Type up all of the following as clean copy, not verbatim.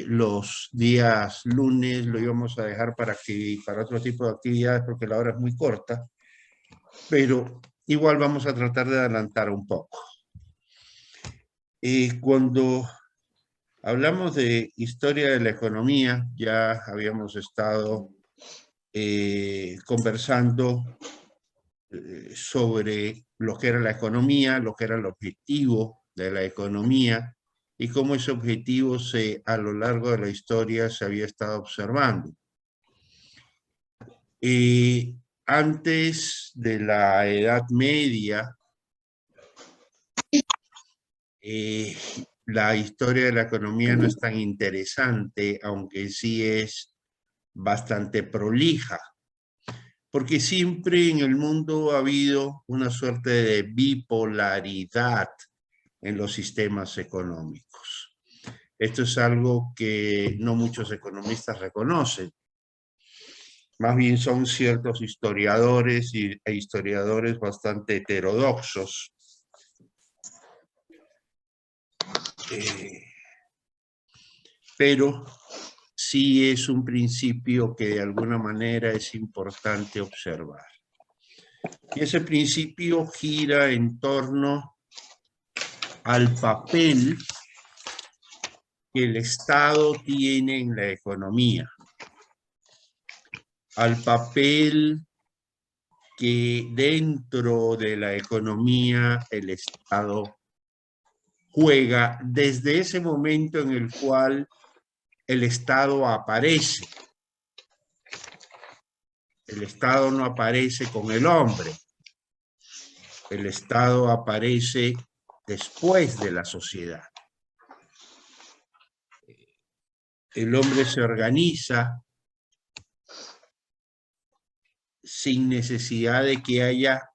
los días lunes lo íbamos a dejar para otro tipo de actividades porque la hora es muy corta, pero igual vamos a tratar de adelantar un poco. Cuando hablamos de historia de la economía, ya habíamos estado conversando sobre lo que era la economía, lo que era el objetivo de la economía y cómo ese objetivo a lo largo de la historia se había estado observando. Antes de la Edad Media, la historia de la economía no es tan interesante, aunque sí es bastante prolija, porque siempre en el mundo ha habido una suerte de bipolaridad en los sistemas económicos. Esto es algo que no muchos economistas reconocen. Más bien son ciertos historiadores e historiadores bastante heterodoxos. Pero sí es un principio que de alguna manera es importante observar. Y ese principio gira en torno al papel que el Estado tiene en la economía, al papel que dentro de la economía el Estado juega desde ese momento en el cual el Estado aparece. El Estado no aparece con el hombre. El Estado aparece después de la sociedad. El hombre se organiza sin necesidad de que haya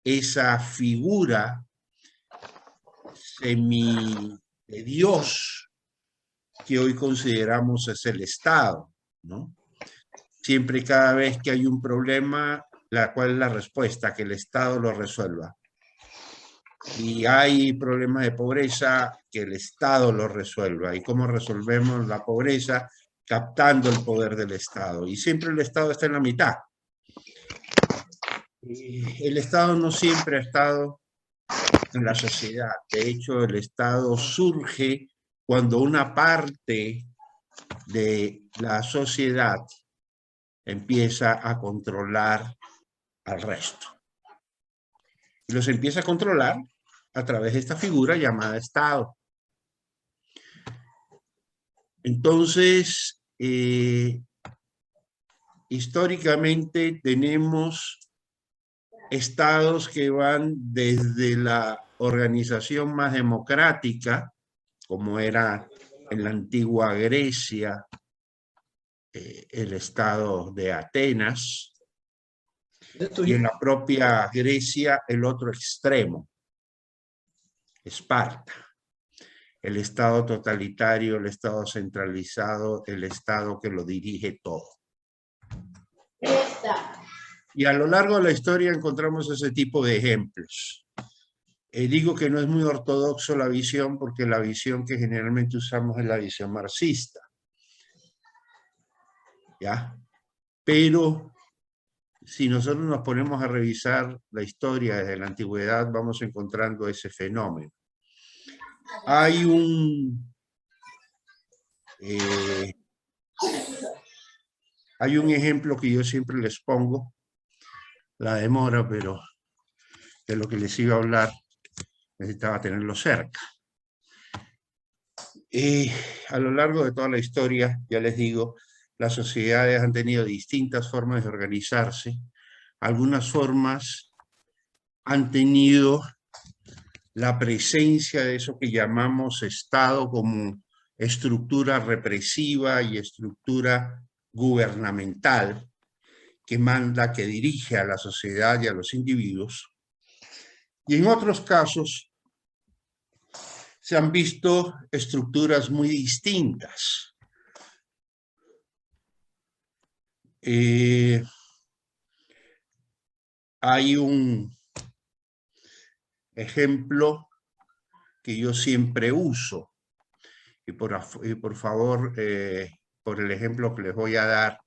esa figura de Dios que hoy consideramos es el Estado, ¿no? Siempre y cada vez que hay un problema, ¿cuál es la respuesta? Que el Estado lo resuelva. Y hay problemas de pobreza, que el Estado lo resuelva. ¿Y cómo resolvemos la pobreza? Captando el poder del Estado. Y siempre el Estado está en la mitad. El Estado no siempre ha estado en la sociedad. De hecho, el Estado surge cuando una parte de la sociedad empieza a controlar al resto. Y los empieza a controlar a través de esta figura llamada Estado. Entonces, históricamente tenemos estados que van desde la organización más democrática, como era en la antigua Grecia, el estado de Atenas, y en la propia Grecia el otro extremo, Esparta. El estado totalitario, el estado centralizado, el estado que lo dirige todo. Y a lo largo de la historia encontramos ese tipo de ejemplos. Digo que no es muy ortodoxo la visión porque la visión que generalmente usamos es la visión marxista. ¿Ya? Pero si nosotros nos ponemos a revisar la historia desde la antigüedad, vamos encontrando ese fenómeno. Hay un ejemplo que yo siempre les pongo, la demora, pero de lo que les iba a hablar necesitaba tenerlo cerca. A lo largo de toda la historia, ya les digo, las sociedades han tenido distintas formas de organizarse. Algunas formas han tenido la presencia de eso que llamamos Estado como estructura represiva y estructura gubernamental que manda, que dirige a la sociedad y a los individuos. Y en otros casos se han visto estructuras muy distintas. Hay un ejemplo que yo siempre uso, y por favor, por el ejemplo que les voy a dar,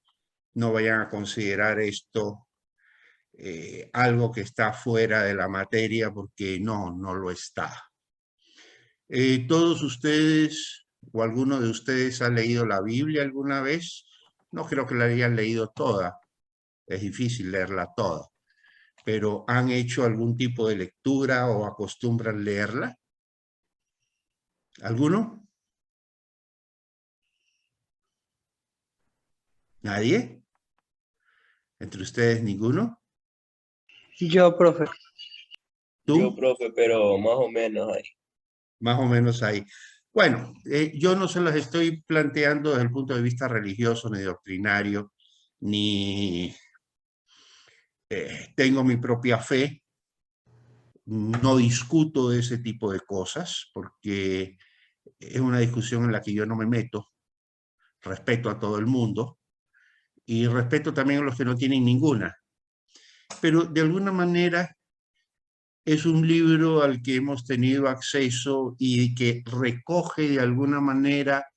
no vayan a considerar esto algo que está fuera de la materia, porque no lo está. ¿Todos ustedes o alguno de ustedes ha leído la Biblia alguna vez? No creo que la hayan leído toda, es difícil leerla toda, pero ¿han hecho algún tipo de lectura o acostumbran leerla? ¿Alguno? ¿Nadie? ¿Entre ustedes ninguno? Yo, profe. Yo, ¿Tú? profe, pero más o menos ahí. Más o menos ahí. Bueno, yo no se las estoy planteando desde el punto de vista religioso ni doctrinario, ni tengo mi propia fe, no discuto de ese tipo de cosas, porque es una discusión en la que yo no me meto, respeto a todo el mundo, y respeto también a los que no tienen ninguna. Pero de alguna manera es un libro al que hemos tenido acceso y que recoge de alguna manera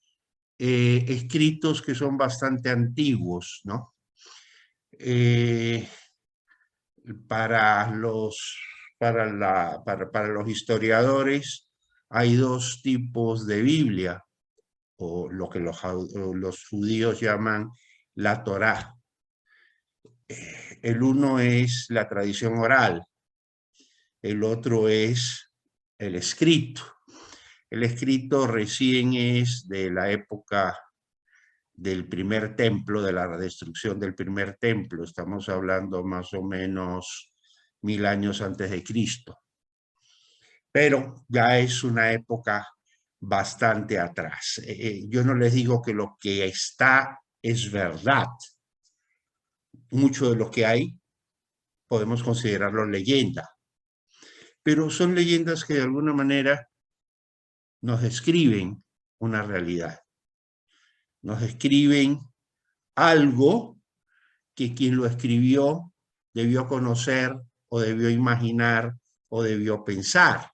escritos que son bastante antiguos, ¿no? Para los historiadores hay dos tipos de Biblia, o lo que los judíos llaman la Torá. El uno es la tradición oral, el otro es el escrito. El escrito recién es de la época del primer templo, de la destrucción del primer templo. Estamos hablando más o menos 1000 años antes de Cristo. Pero ya es una época bastante atrás. Yo no les digo que lo que está es verdad. Mucho de lo que hay podemos considerarlo leyenda. Pero son leyendas que de alguna manera nos describen una realidad. Nos describen algo que quien lo escribió debió conocer o debió imaginar o debió pensar.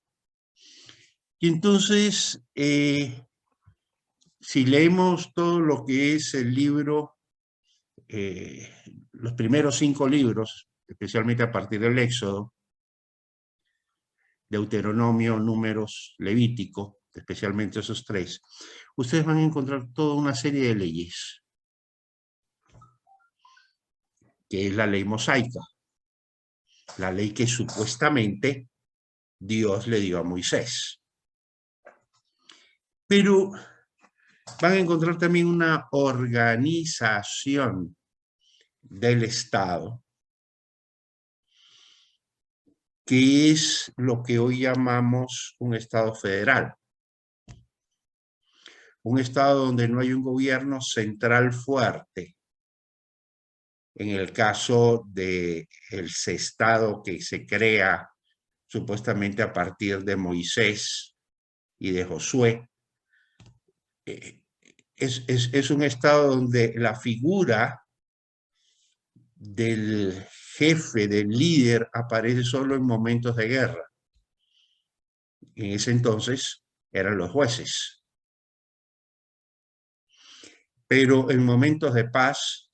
Y entonces, si leemos todo lo que es el libro, los primeros 5 libros, especialmente a partir del Éxodo, Deuteronomio, Números, Levítico, especialmente esos 3, ustedes van a encontrar toda una serie de leyes, que es la ley mosaica, la ley que supuestamente Dios le dio a Moisés. Pero van a encontrar también una organización del Estado, que es lo que hoy llamamos un Estado federal. Un Estado donde no hay un gobierno central fuerte. En el caso del Estado que se crea supuestamente a partir de Moisés y de Josué, es un Estado donde la figura del jefe, del líder, aparece solo en momentos de guerra. En ese entonces eran los jueces. Pero en momentos de paz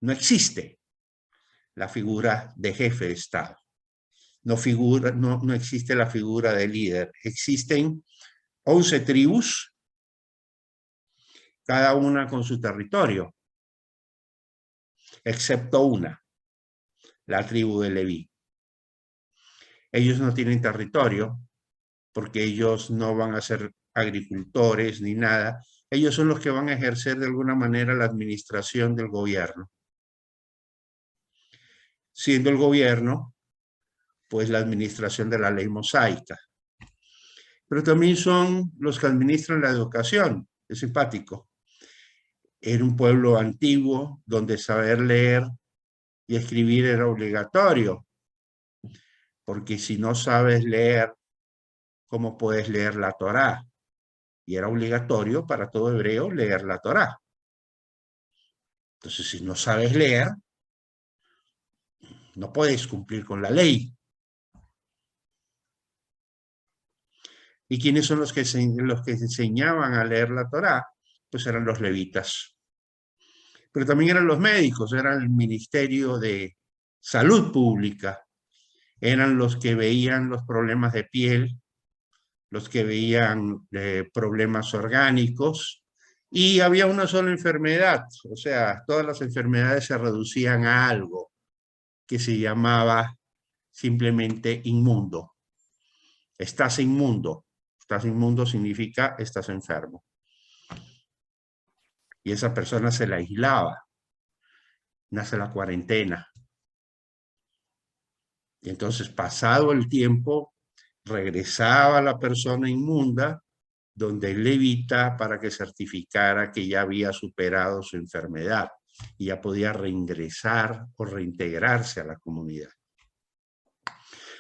no existe la figura de jefe de Estado. No existe la figura de líder. Existen 11 tribus, cada una con su territorio, excepto una, la tribu de Leví. Ellos no tienen territorio porque ellos no van a ser agricultores ni nada. Ellos son los que van a ejercer de alguna manera la administración del gobierno. Siendo el gobierno, pues la administración de la ley mosaica. Pero también son los que administran la educación. Es simpático. Era un pueblo antiguo donde saber leer y escribir era obligatorio. Porque si no sabes leer, ¿cómo puedes leer la Torá? Y era obligatorio para todo hebreo leer la Torá. Entonces, si no sabes leer, no puedes cumplir con la ley. ¿Y quiénes son los que enseñaban a leer la Torá? Pues eran los levitas. Pero también eran los médicos, eran el Ministerio de Salud Pública, eran los que veían los problemas de piel, los que veían problemas orgánicos, y había una sola enfermedad, o sea, todas las enfermedades se reducían a algo que se llamaba simplemente inmundo. Estás inmundo. Estás inmundo significa estás enfermo. Y esa persona se la aislaba. Nace la cuarentena. Y entonces, pasado el tiempo, regresaba la persona inmunda donde el levita para que certificara que ya había superado su enfermedad y ya podía reingresar o reintegrarse a la comunidad.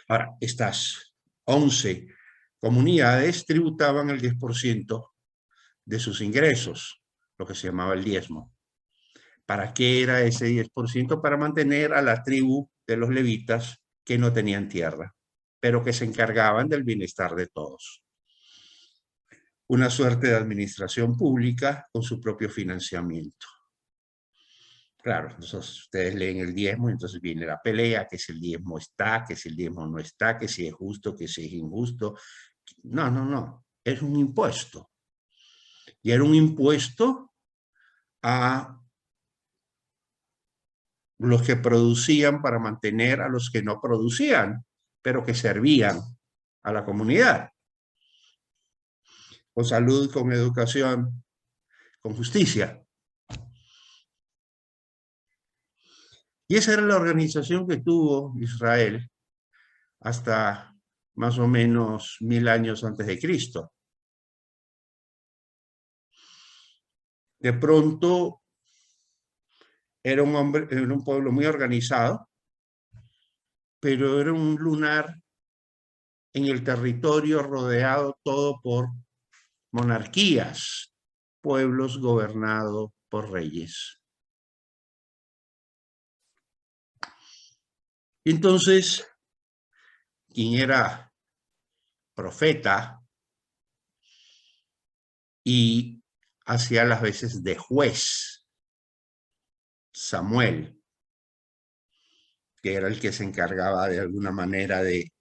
Ahora, estas 11 comunidades tributaban el 10% de sus ingresos, lo que se llamaba el diezmo. ¿Para qué era ese 10%? Para mantener a la tribu de los levitas que no tenían tierra, pero que se encargaban del bienestar de todos. Una suerte de administración pública con su propio financiamiento. Claro, entonces ustedes leen el diezmo y entonces viene la pelea, que si el diezmo está, que si el diezmo no está, que si es justo, que si es injusto. No, no, no, es un impuesto. Y era un impuesto a los que producían para mantener a los que no producían, pero que servían a la comunidad. Con salud, con educación, con justicia. Y esa era la organización que tuvo Israel hasta más o menos 1000 años antes de Cristo. De pronto era un pueblo muy organizado, pero era un lunar en el territorio rodeado todo por monarquías, pueblos gobernados por reyes. Entonces, quien era profeta y hacía las veces de juez, Samuel, que era el que se encargaba de alguna manera de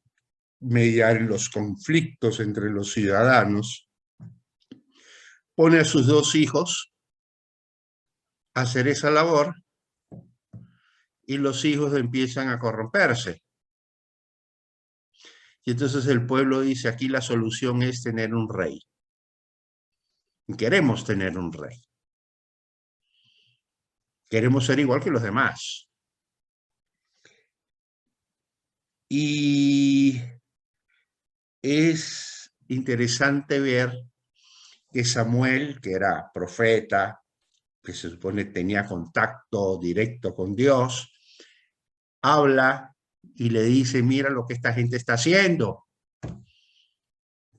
mediar los conflictos entre los ciudadanos, pone a sus 2 hijos a hacer esa labor y los hijos empiezan a corromperse. Y entonces el pueblo dice, aquí la solución es tener un rey. Queremos tener un rey. Queremos ser igual que los demás. Y es interesante ver que Samuel, que era profeta, que se supone tenía contacto directo con Dios, habla y le dice, mira lo que esta gente está haciendo.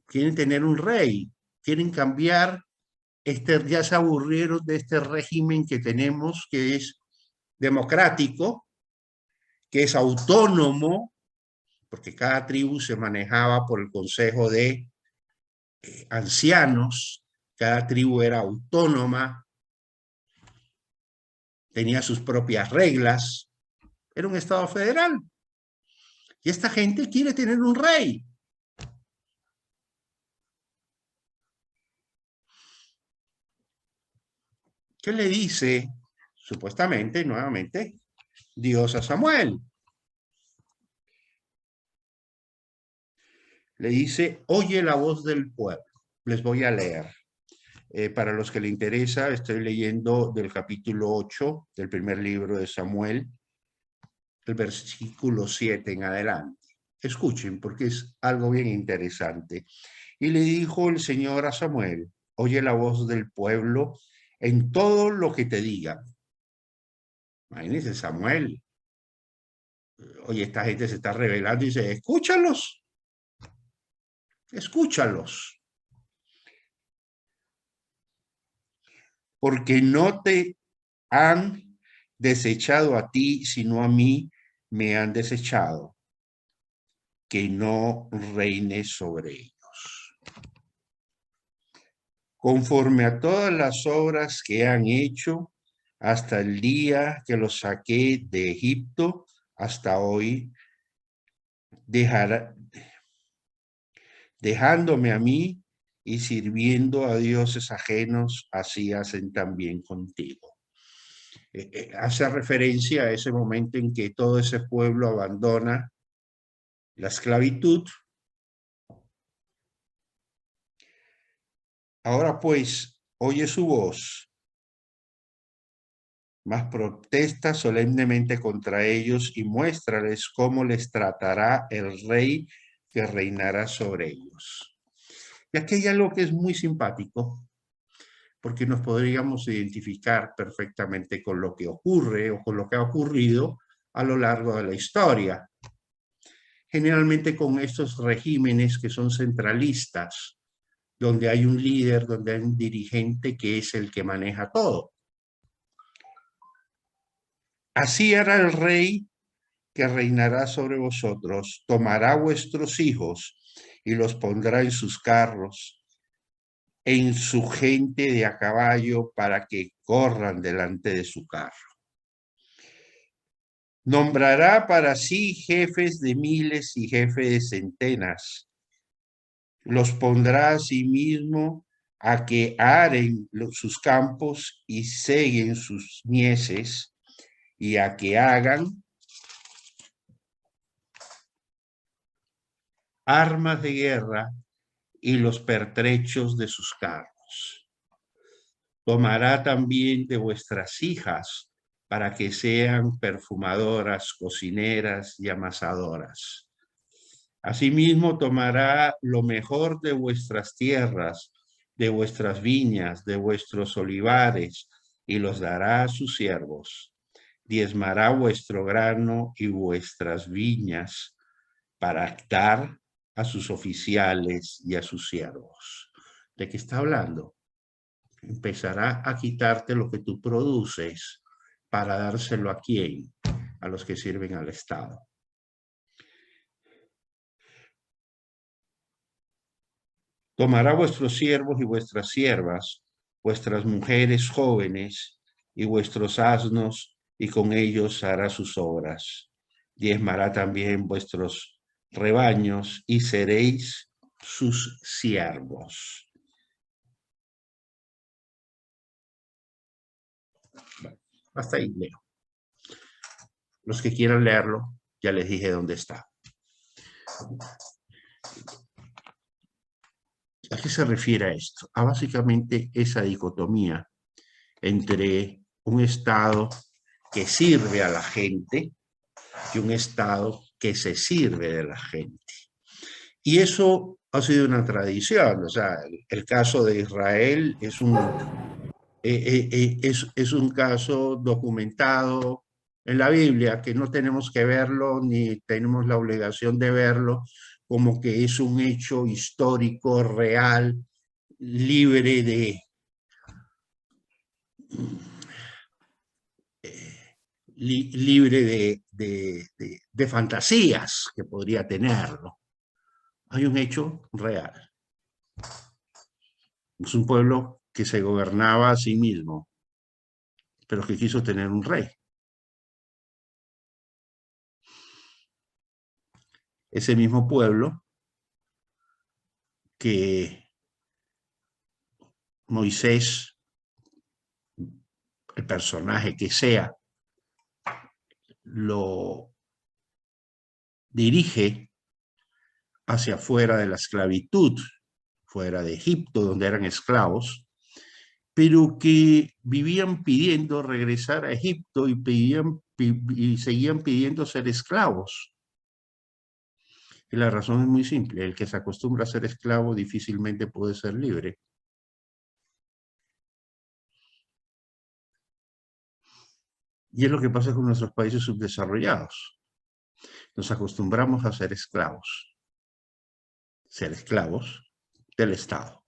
Quieren tener un rey, quieren cambiar, ya se aburrieron de este régimen que tenemos, que es democrático, que es autónomo, porque cada tribu se manejaba por el consejo de ancianos, cada tribu era autónoma, tenía sus propias reglas, era un estado federal. Y esta gente quiere tener un rey. ¿Qué le dice, supuestamente, nuevamente, Dios a Samuel? Le dice, oye la voz del pueblo. Les voy a leer. Para los que le interesa, estoy leyendo del capítulo 8 del primer libro de Samuel, el versículo 7 en adelante. Escuchen, porque es algo bien interesante. Y le dijo el Señor a Samuel, oye la voz del pueblo en todo lo que te digan. Imagínense, Samuel. Oye, esta gente se está rebelando y dice, escúchalos. Escúchalos. Porque no te han desechado a ti, sino a mí me han desechado, que no reine sobre ellos. conforme a todas las obras que han hecho hasta el día que los saqué de Egipto hasta hoy, dejándome a mí y sirviendo a dioses ajenos, así hacen también contigo. Hace referencia a ese momento en que todo ese pueblo abandona la esclavitud. Ahora pues, oye su voz, mas protesta solemnemente contra ellos y muéstrales cómo les tratará el rey que reinará sobre ellos. Y aquí hay algo que es muy simpático, porque nos podríamos identificar perfectamente con lo que ocurre o con lo que ha ocurrido a lo largo de la historia. Generalmente con estos regímenes que son centralistas, donde hay un líder, donde hay un dirigente que es el que maneja todo. Así hará el rey que reinará sobre vosotros, tomará vuestros hijos y los pondrá en sus carros, en su gente de a caballo para que corran delante de su carro. Nombrará para sí jefes de miles y jefes de centenas. Los pondrá a sí mismo a que aren sus campos y seguen sus mieses y a que hagan armas de guerra y los pertrechos de sus carros. Tomará también de vuestras hijas para que sean perfumadoras, cocineras y amasadoras. Asimismo tomará lo mejor de vuestras tierras, de vuestras viñas, de vuestros olivares, y los dará a sus siervos. Diezmará vuestro grano y vuestras viñas para dar a sus oficiales y a sus siervos. ¿De qué está hablando? Empezará a quitarte lo que tú produces para dárselo ¿a quién? A los que sirven al Estado. Tomará vuestros siervos y vuestras siervas, vuestras mujeres jóvenes y vuestros asnos, y con ellos hará sus obras. Diezmará también vuestros rebaños y seréis sus siervos. Bueno, hasta ahí leo. Los que quieran leerlo, ya les dije dónde está. ¿A qué se refiere a esto? A básicamente esa dicotomía entre un Estado que sirve a la gente y un Estado que se sirve de la gente. Y eso ha sido una tradición. O sea, el caso de Israel es un caso documentado en la Biblia, que no tenemos que verlo ni tenemos la obligación de verlo, como que es un hecho histórico, real, libre de fantasías que podría tenerlo. Hay un hecho real. Es un pueblo que se gobernaba a sí mismo, pero que quiso tener un rey. Ese mismo pueblo que Moisés, el personaje que sea, lo dirige hacia afuera de la esclavitud, fuera de Egipto, donde eran esclavos, pero que vivían pidiendo regresar a Egipto y seguían pidiendo ser esclavos. Y la razón es muy simple: el que se acostumbra a ser esclavo difícilmente puede ser libre. Y es lo que pasa con nuestros países subdesarrollados. Nos acostumbramos a ser esclavos del Estado.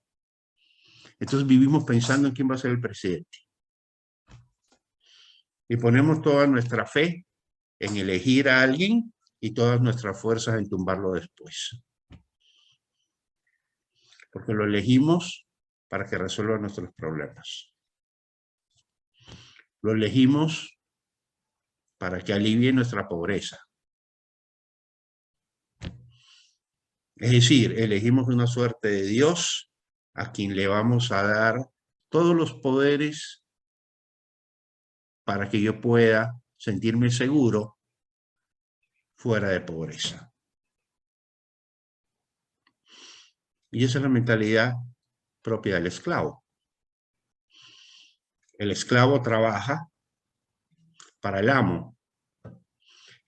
Entonces vivimos pensando en quién va a ser el presidente. Y ponemos toda nuestra fe en elegir a alguien y todas nuestras fuerzas en tumbarlo después. Porque lo elegimos para que resuelva nuestros problemas. Lo elegimos para que alivie nuestra pobreza. Es decir, elegimos una suerte de Dios a quien le vamos a dar todos los poderes para que yo pueda sentirme seguro fuera de pobreza. Y esa es la mentalidad propia del esclavo. El esclavo trabaja para el amo.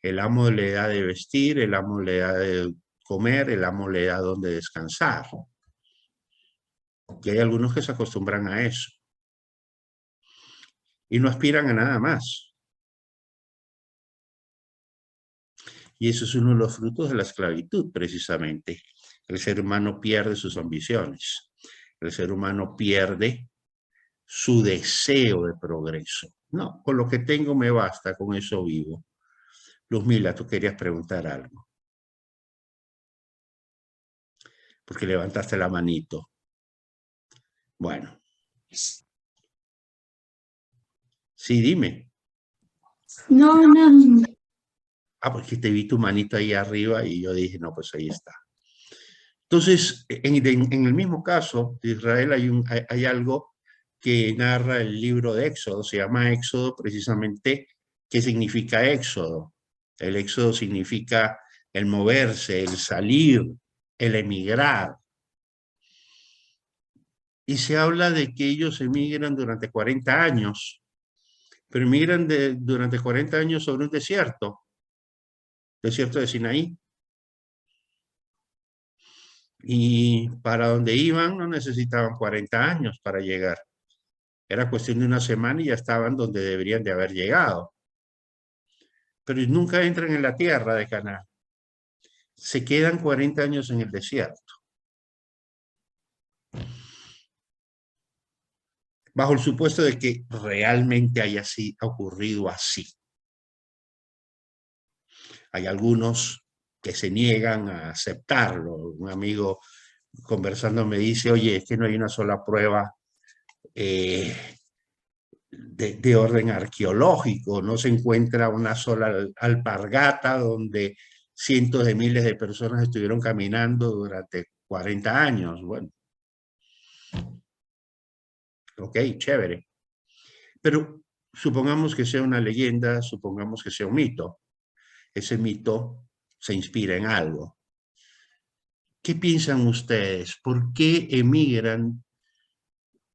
El amo le da de vestir, el amo le da de comer, el amo le da donde descansar. Y hay algunos que se acostumbran a eso. Y no aspiran a nada más. Y eso es uno de los frutos de la esclavitud, precisamente. El ser humano pierde sus ambiciones. El ser humano pierde su deseo de progreso. No, con lo que tengo me basta, con eso vivo. Luzmila, tú querías preguntar algo. Porque levantaste la manito. Bueno. Sí, dime. No. Ah, porque te vi tu manito ahí arriba y yo dije, no, pues ahí está. Entonces, en el mismo caso de Israel hay algo que narra el libro de Éxodo, se llama Éxodo precisamente. ¿Qué significa Éxodo? El Éxodo significa el moverse, el salir, el emigrar. Y se habla de que ellos emigran durante 40 años, pero emigran durante 40 años sobre un desierto de Sinaí. Y para donde iban no necesitaban 40 años para llegar. Era cuestión de una semana y ya estaban donde deberían de haber llegado. Pero nunca entran en la tierra de Canaán. Se quedan 40 años en el desierto. Bajo el supuesto de que realmente haya ocurrido así. Hay algunos que se niegan a aceptarlo. Un amigo conversando me dice, oye, es que no hay una sola prueba de orden arqueológico, no se encuentra una sola alpargata donde cientos de miles de personas estuvieron caminando durante 40 años. Bueno, ok, chévere. Pero supongamos que sea una leyenda, supongamos que sea un mito. Ese mito se inspira en algo. ¿Qué piensan ustedes? ¿Por qué emigran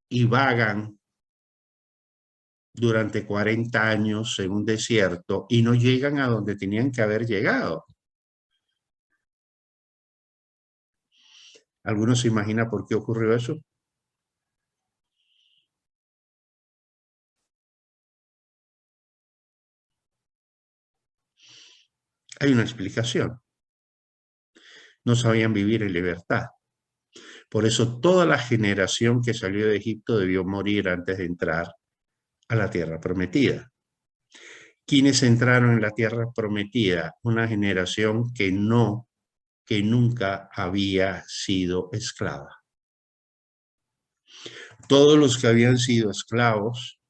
y vagan durante 40 años en un desierto y no llegan a donde tenían que haber llegado? ¿Alguno se imagina por qué ocurrió eso? Hay una explicación. No sabían vivir en libertad. Por eso toda la generación que salió de Egipto debió morir antes de entrar a la tierra prometida. ¿Quiénes entraron en la tierra prometida? Una generación que nunca había sido esclava. Todos los que habían sido esclavos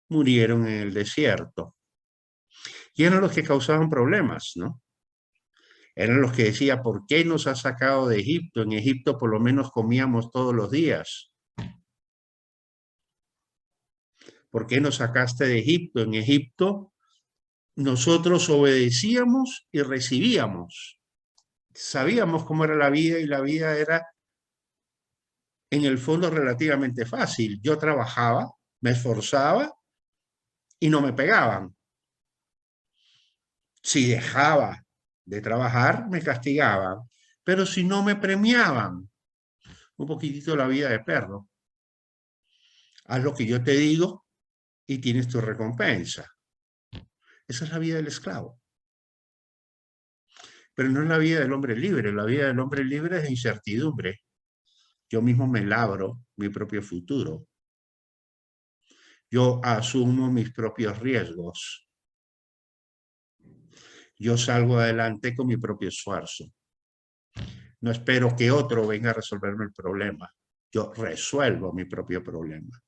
murieron en el desierto. Y eran los que causaban problemas, ¿no? Eran los que decían, ¿por qué nos has sacado de Egipto? En Egipto por lo menos comíamos todos los días. ¿Por qué nos sacaste de Egipto? En Egipto nosotros obedecíamos y recibíamos. Sabíamos cómo era la vida y la vida era en el fondo relativamente fácil. Yo trabajaba, me esforzaba y no me pegaban. Si dejaba de trabajar, me castigaban. Pero si no me premiaban, un poquitito la vida de perro. Haz lo que yo te digo y tienes tu recompensa. Esa es la vida del esclavo. Pero no es la vida del hombre libre. La vida del hombre libre es de incertidumbre. Yo mismo me labro mi propio futuro. Yo asumo mis propios riesgos. Yo salgo adelante con mi propio esfuerzo. No espero que otro venga a resolverme el problema. Yo resuelvo mi propio problema.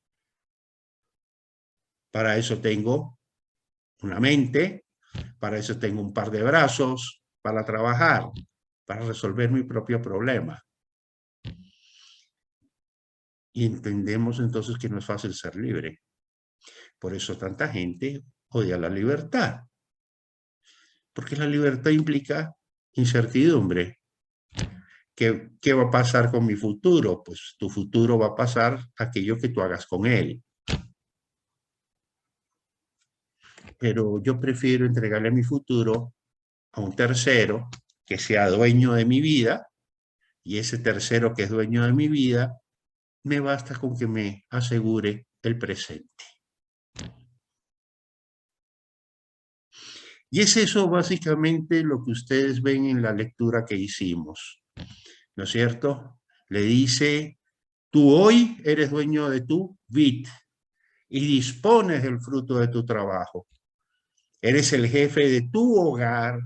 Para eso tengo una mente, para eso tengo un par de brazos, para trabajar, para resolver mi propio problema. Y entendemos entonces que no es fácil ser libre. Por eso tanta gente odia la libertad. Porque la libertad implica incertidumbre. ¿Qué va a pasar con mi futuro? Pues tu futuro va a pasar aquello que tú hagas con él. Pero yo prefiero entregarle mi futuro a un tercero que sea dueño de mi vida, y ese tercero que es dueño de mi vida, me basta con que me asegure el presente. Y es eso básicamente lo que ustedes ven en la lectura que hicimos, ¿no es cierto? Le dice, tú hoy eres dueño de tu vid y dispones del fruto de tu trabajo. Eres el jefe de tu hogar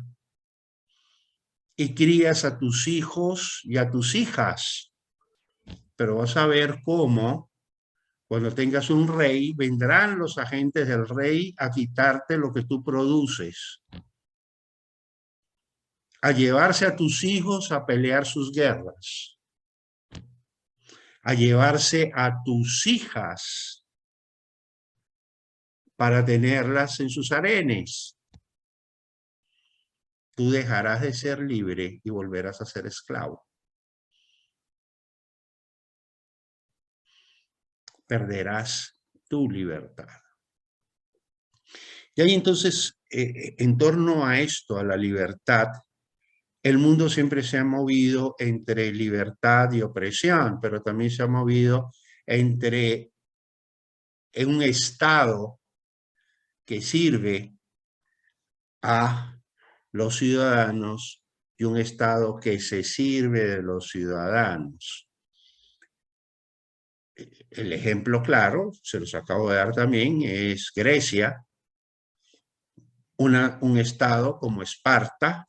y crías a tus hijos y a tus hijas. Pero vas a ver cómo, cuando tengas un rey, vendrán los agentes del rey a quitarte lo que tú produces, a llevarse a tus hijos a pelear sus guerras, a llevarse a tus hijas para tenerlas en sus harenes. Tú dejarás de ser libre y volverás a ser esclavo. Perderás tu libertad. Y ahí entonces, en torno a esto, a la libertad, el mundo siempre se ha movido entre libertad y opresión, pero también se ha movido entre un Estado que sirve a los ciudadanos y un Estado que se sirve de los ciudadanos. El ejemplo claro, se los acabo de dar también, es Grecia, un Estado como Esparta,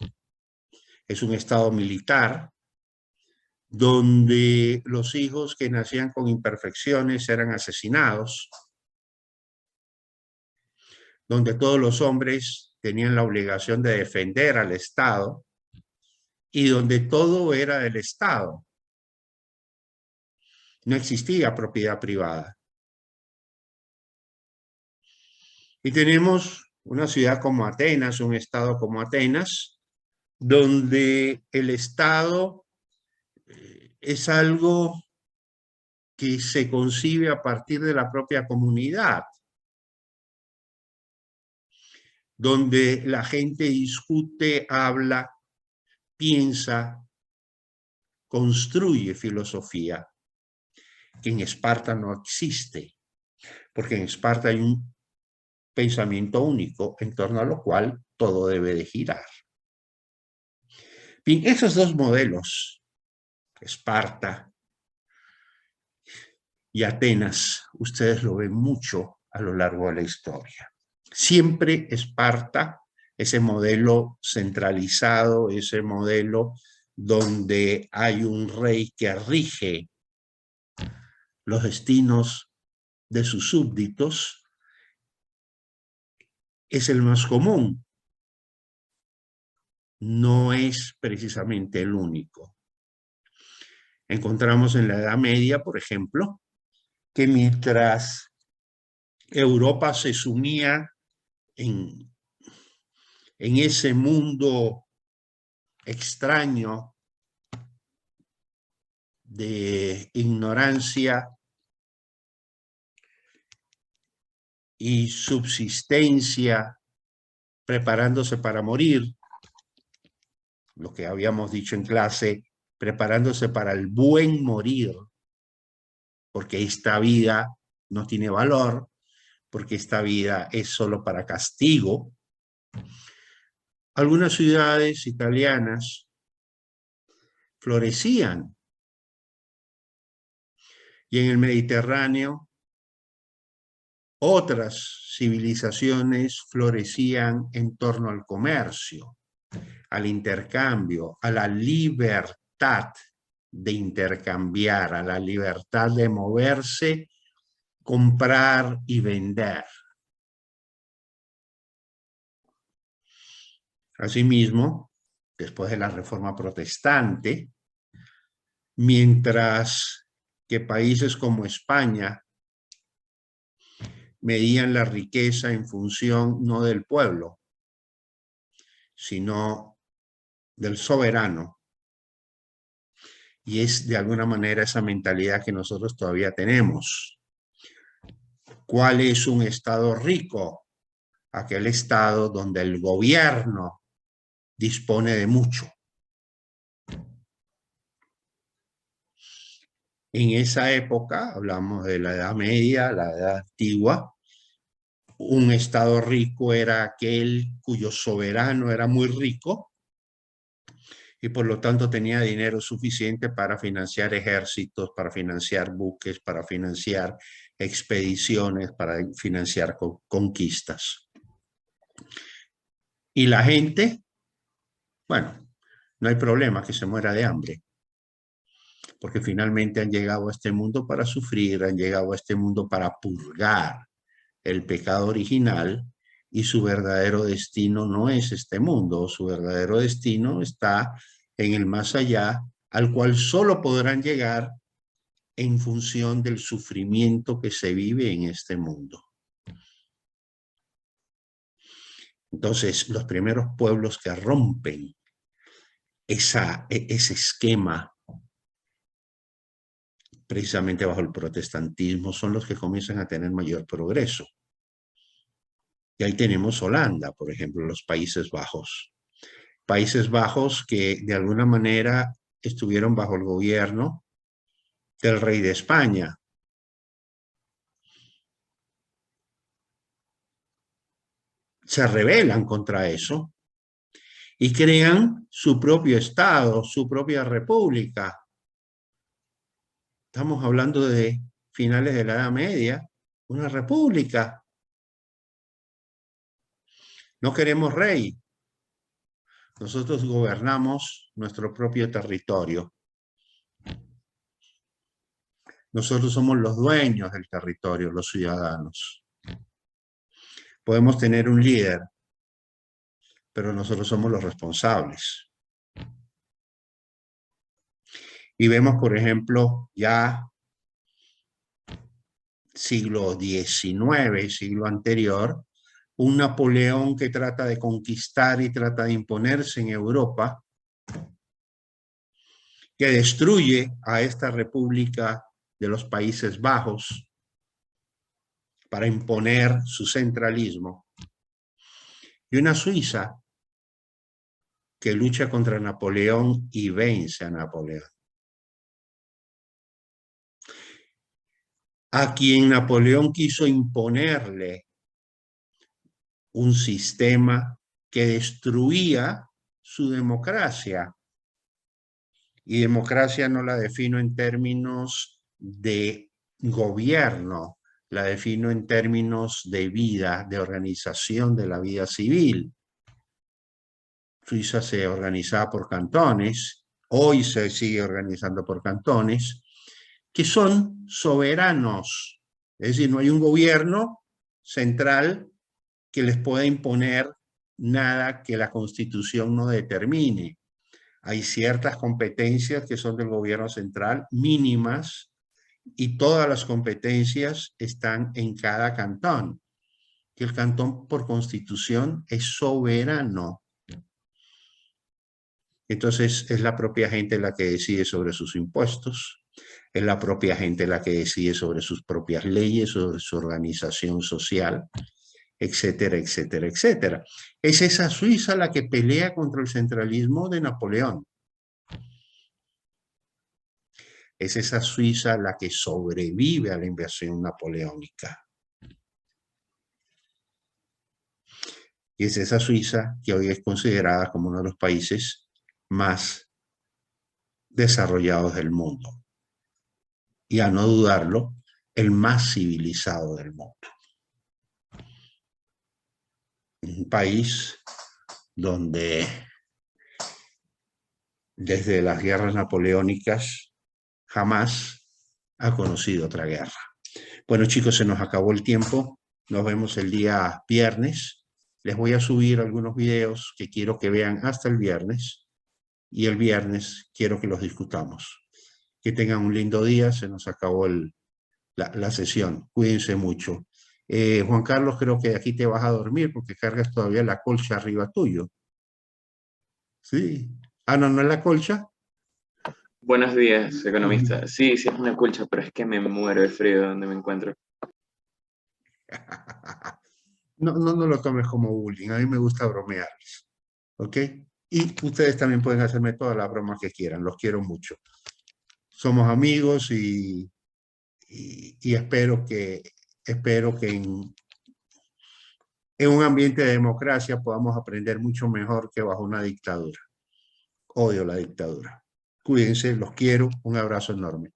es un Estado militar, donde los hijos que nacían con imperfecciones eran asesinados, donde todos los hombres tenían la obligación de defender al Estado y donde todo era del Estado. No existía propiedad privada. Y tenemos una ciudad como Atenas, un estado como Atenas, donde el Estado es algo que se concibe a partir de la propia comunidad, donde la gente discute, habla, piensa, construye filosofía, que en Esparta no existe, porque en Esparta hay un pensamiento único en torno a lo cual todo debe de girar. Bien, esos dos modelos, Esparta y Atenas, ustedes lo ven mucho a lo largo de la historia. Siempre Esparta, ese modelo centralizado, ese modelo donde hay un rey que rige los destinos de sus súbditos, es el más común. No es precisamente el único. Encontramos en la Edad Media, por ejemplo, que mientras Europa se sumía en ese mundo extraño de ignorancia y subsistencia, preparándose para morir, lo que habíamos dicho en clase, preparándose para el buen morir, porque esta vida no tiene valor, porque esta vida es solo para castigo. Algunas ciudades italianas florecían, y en el Mediterráneo otras civilizaciones florecían en torno al comercio, al intercambio, a la libertad. de intercambiar, a la libertad de moverse, comprar y vender. Asimismo, después de la Reforma Protestante, mientras que países como España medían la riqueza en función no del pueblo, sino del soberano. Y es de alguna manera esa mentalidad que nosotros todavía tenemos. ¿Cuál es un estado rico? Aquel estado donde el gobierno dispone de mucho. En esa época, hablamos de la Edad Media, la Edad Antigua, un estado rico era aquel cuyo soberano era muy rico y por lo tanto tenía dinero suficiente para financiar ejércitos, para financiar buques, para financiar expediciones, para financiar conquistas. Y la gente, bueno, no hay problema que se muera de hambre, porque finalmente han llegado a este mundo para sufrir, han llegado a este mundo para purgar el pecado original, y su verdadero destino no es este mundo, su verdadero destino está en el más allá, al cual solo podrán llegar en función del sufrimiento que se vive en este mundo. Entonces, los primeros pueblos que rompen ese esquema, precisamente bajo el protestantismo, son los que comienzan a tener mayor progreso. Y ahí tenemos Holanda, por ejemplo, los Países Bajos. Países Bajos que de alguna manera estuvieron bajo el gobierno del rey de España. Se rebelan contra eso y crean su propio Estado, su propia república. Estamos hablando de finales de la Edad Media, una república. No queremos rey. Nosotros gobernamos nuestro propio territorio. Nosotros somos los dueños del territorio, los ciudadanos. Podemos tener un líder, pero nosotros somos los responsables. Y vemos, por ejemplo, ya siglo XIX, siglo anterior, un Napoleón que trata de conquistar y trata de imponerse en Europa, que destruye a esta república de los Países Bajos para imponer su centralismo. Y una Suiza que lucha contra Napoleón y vence a Napoleón. A quien Napoleón quiso imponerle un sistema que destruía su democracia. Y democracia no la defino en términos de gobierno, la defino en términos de vida, de organización de la vida civil. Suiza se organizaba por cantones, hoy se sigue organizando por cantones, que son soberanos. Es decir, no hay un gobierno central que les pueda imponer nada que la Constitución no determine. Hay ciertas competencias que son del gobierno central, mínimas, y todas las competencias están en cada cantón. Que el cantón por Constitución es soberano. Entonces es la propia gente la que decide sobre sus impuestos, es la propia gente la que decide sobre sus propias leyes, sobre su organización social, etcétera, etcétera, etcétera. Es esa Suiza la que pelea contra el centralismo de Napoleón. Es esa Suiza la que sobrevive a la invasión napoleónica. Y es esa Suiza que hoy es considerada como uno de los países más desarrollados del mundo. Y a no dudarlo, el más civilizado del mundo. Un país donde desde las guerras napoleónicas jamás ha conocido otra guerra. Bueno, chicos, se nos acabó el tiempo. Nos vemos el día viernes. Les voy a subir algunos videos que quiero que vean hasta el viernes. Y el viernes quiero que los discutamos. Que tengan un lindo día. Se nos acabó la sesión. Cuídense mucho. Juan Carlos, creo que aquí te vas a dormir porque cargas todavía la colcha arriba tuyo. Sí. Ah, no, no es la colcha. Buenos días, economista. Sí, sí es una colcha, pero es que me muero de frío donde me encuentro. No lo tomes como bullying. A mí me gusta bromearles. ¿Ok? Y ustedes también pueden hacerme todas las bromas que quieran. Los quiero mucho. Somos amigos y espero que en un ambiente de democracia podamos aprender mucho mejor que bajo una dictadura. Odio la dictadura. Cuídense, los quiero. Un abrazo enorme.